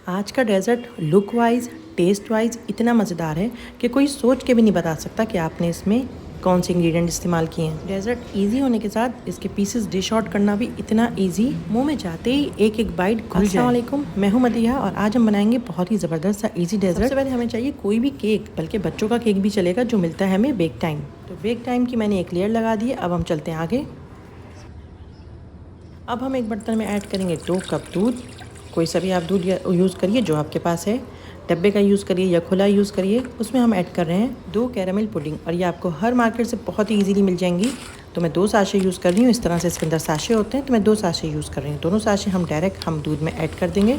आज का dessert look wise taste wise इतना मज़ेदार है कि कोई सोच के भी नहीं बता सकता कि आपने इसमें कौन से इंग्रेडिएंट इस्तेमाल किए हैं। डेज़र्ट इजी होने के साथ इसके पीसेस डिश आउट करना भी इतना इजी, मुंह में जाते ही एक एक बाइट घुल जाए। अस्सलाम वालेकुम, मैं हूं मदिहा और आज हम बनाएंगे बहुत ही ज़बरदस्त सा इजी डेज़र्ट। सबसे पहले हमें चाहिए कोई भी केक, बल्कि बच्चों का केक भी चलेगा जो मिलता है हमें बेक टाइम। तो बेक टाइम की मैंने एक लेयर लगा दी है। अब हम चलते हैं आगे। अब हम एक बर्तन में ऐड करेंगे 2 कप दूध। कोई सा भी आप दूध यूज़ करिए जो आपके पास है, डब्बे का यूज़ करिए या खुला यूज़ करिए। उसमें हम ऐड कर रहे हैं 2 कैरामल पुडिंग, और ये आपको हर मार्केट से बहुत ही ईजीली मिल जाएंगी। तो मैं 2 साशे यूज़ कर रही हूँ। इस तरह से इसके अंदर साशे होते हैं, तो मैं 2 साशे यूज़ कर रही हूँ। दोनों साशे हम डायरेक्ट दूध में ऐड कर देंगे,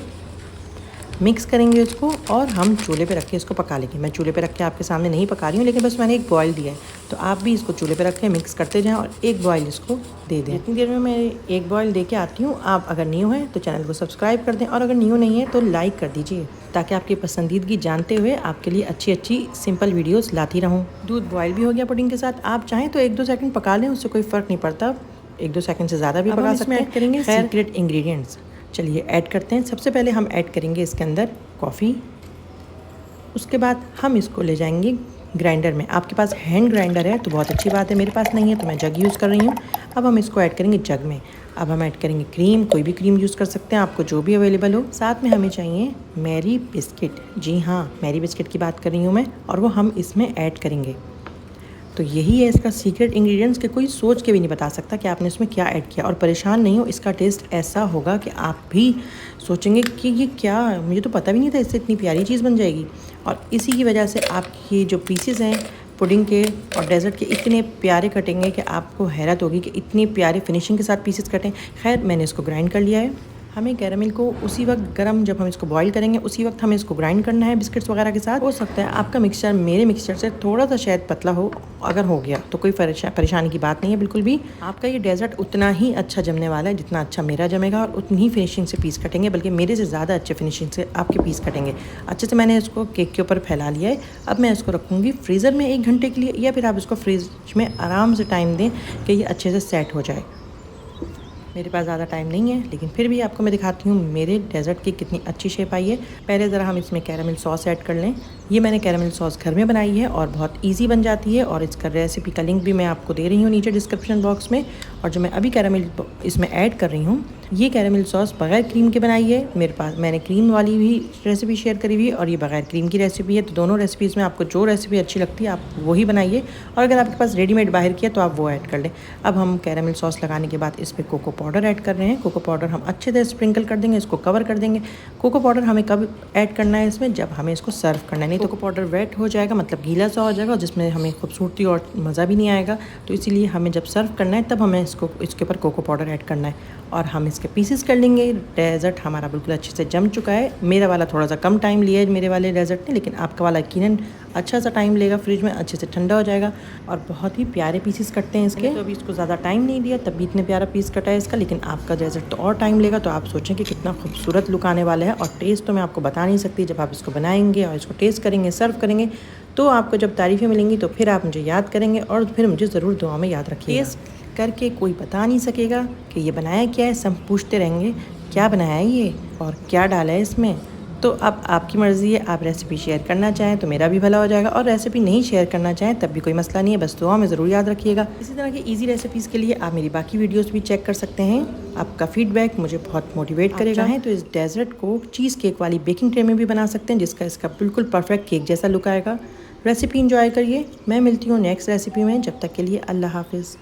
मिक्स करेंगे इसको और हम चूल्हे पे रख के इसको पका लेंगे। मैं चूल्हे पे रख के आपके सामने नहीं पका रही हूँ, लेकिन बस मैंने एक बॉयल दिया है, तो आप भी इसको चूल्हे पे रख के मिक्स करते जाएं और एक बॉयल इसको दे दें। इतनी देर में मैं एक बॉयल दे के आती हूँ। आप अगर न्यू हैं तो चैनल को सब्सक्राइब कर दें, और अगर न्यू नहीं है तो लाइक कर दीजिए, ताकि आपकी पसंदीदगी जानते हुए आपके लिए अच्छी अच्छी सिंपल वीडियोज़ लाती रहूँ। दूध बॉयल भी हो गया पुडिंग के साथ। आप चाहें तो 1-2 सेकंड पका लें, उससे कोई फ़र्क नहीं पड़ता। 1-2 सेकंड से ज़्यादा भी पका सकते हैं। ऐड करेंगे सीक्रेट इंग्रेडिएंट्स। चलिए ऐड करते हैं। सबसे पहले हम ऐड करेंगे इसके अंदर कॉफ़ी। उसके बाद हम इसको ले जाएंगे ग्राइंडर में। आपके पास हैंड ग्राइंडर है तो बहुत अच्छी बात है, मेरे पास नहीं है तो मैं जग यूज़ कर रही हूँ। अब हम इसको ऐड करेंगे जग में। अब हम ऐड करेंगे क्रीम, कोई भी क्रीम यूज़ कर सकते हैं, आपको जो भी अवेलेबल हो। साथ में हमें चाहिए मैरी बिस्किट। जी हाँ, मैरी बिस्किट की बात कर रही हूँ मैं, और वो हम इसमें ऐड करेंगे। तो यही है इसका सीक्रेट इंग्रेडिएंट्स कि कोई सोच के भी नहीं बता सकता कि आपने इसमें क्या ऐड किया। और परेशान नहीं हो, इसका टेस्ट ऐसा होगा कि आप भी सोचेंगे कि ये क्या, मुझे तो पता भी नहीं था इससे इतनी प्यारी चीज़ बन जाएगी। और इसी की वजह से आपकी जो पीसेस हैं पुडिंग के और डेज़र्ट के इतने प्यारे कटेंगे कि आपको हैरत होगी कि इतनी प्यारे फिनिशिंग के साथ पीसेस कटें। खैर, मैंने इसको ग्राइंड कर लिया है। हमें कैरामल को उसी वक्त गरम, जब हम इसको बॉईल करेंगे उसी वक्त हमें इसको ग्राइंड करना है बिस्किट्स वगैरह के साथ। हो सकता है आपका मिक्सचर मेरे मिक्सचर से थोड़ा सा शायद पतला हो, अगर हो गया तो कोई परेशानी की बात नहीं है बिल्कुल भी। आपका ये डेज़र्ट उतना ही अच्छा जमने वाला है जितना अच्छा मेरा जमेगा, और उतनी ही फिनिशिंग से पीस कटेंगे, बल्कि मेरे से ज़्यादा अच्छे फिनिशिंग से आपके पीस कटेंगे। अच्छे से मैंने इसको केक के ऊपर फैला लिया है। अब मैं इसको रखूँगी फ्रीज़र में 1 घंटे के लिए, या फिर आप इसको फ्रिज में आराम से टाइम दें कि ये अच्छे से सेट हो जाए। मेरे पास ज़्यादा टाइम नहीं है, लेकिन फिर भी आपको मैं दिखाती हूँ मेरे डेज़र्ट की कितनी अच्छी शेप आई है। पहले ज़रा हम इसमें कैरामल सॉस ऐड कर लें। ये मैंने कैरामल सॉस घर में बनाई है और बहुत इजी बन जाती है, और इसका रेसिपी का लिंक भी मैं आपको दे रही हूँ नीचे डिस्क्रिप्शन बॉक्स में। और जो मैं अभी कैरामल इसमें ऐड कर रही हूँ, ये कैरामल सॉस बगैर क्रीम के बनाई है। मेरे पास मैंने क्रीम वाली भी रेसिपी शेयर करी हुई है, और ये बगैर क्रीम की रेसिपी है। तो दोनों रेसिपीज़ में आपको जो रेसिपी अच्छी लगती है आप वही बनाइए, और अगर आपके पास रेडीमेड बाहर की है तो आप वो ऐड कर लें। अब हम कैरामल सॉस लगाने के बाद इस पर कोको पाउडर ऐड कर रहे हैं। कोको पाउडर हम अच्छे से स्प्रिंकल कर देंगे, इसको कवर कर देंगे। कोको पाउडर हमें कब ऐड करना है इसमें, जब हमें इसको सर्व करना है। नहीं तो कोको पाउडर वेट हो जाएगा, मतलब गीला सा हो जाएगा, जिसमें हमें खूबसूरती और मज़ा भी नहीं आएगा। तो इसीलिए हमें जब सर्व करना है तब हमें इसको इसके ऊपर कोको पाउडर ऐड करना है, और हम इसके पीसेस कर लेंगे। डेज़र्ट हमारा बिल्कुल अच्छे से जम चुका है। मेरा वाला थोड़ा सा कम टाइम लिया है मेरे वाले डेज़र्ट ने, लेकिन आपका वाला यकीनन अच्छा सा टाइम लेगा, फ्रिज में अच्छे से ठंडा हो जाएगा। और बहुत ही प्यारे पीसेस कटते हैं इसके। तो अभी इसको ज़्यादा टाइम नहीं दिया, तब भी इतने प्यारा पीस कटा है इसका, लेकिन आपका डेज़र्ट तो और टाइम लेगा। तो आप सोचें कि कितना खूबसूरत लुक आने वाला है। और टेस्ट तो मैं आपको बता नहीं सकती, जब आप इसको बनाएंगे और इसको टेस्ट करेंगे, सर्व करेंगे, तो आपको जब तारीफ़ें मिलेंगी तो फिर आप मुझे याद करेंगे, और फिर मुझे ज़रूर दुआ में याद रखिएगा। टेस्ट करके कोई बता नहीं सकेगा कि ये बनाया क्या है, सब पूछते रहेंगे क्या बनाया है ये और क्या डाला है इसमें। तो अब आपकी मर्ज़ी है, आप रेसिपी शेयर करना चाहें तो मेरा भी भला हो जाएगा, और रेसिपी नहीं शेयर करना चाहें तब भी कोई मसला नहीं है, बस दुआ में ज़रूर याद रखिएगा। इसी तरह की इजी रेसिपीज़ के लिए आप मेरी बाकी वीडियोस भी चेक कर सकते हैं। आपका फीडबैक मुझे बहुत मोटिवेट करेगा। है तो इस डेज़र्ट को चीज़ केक वाली बेकिंग ट्रे में भी बना सकते हैं, जिसका इसका बिल्कुल परफेक्ट केक जैसा लुक आएगा। रेसिपी इंजॉय करिए। मैं मिलती हूँ नेक्स्ट रेसिपी में, जब तक के लिए अल्लाह हाफिज़।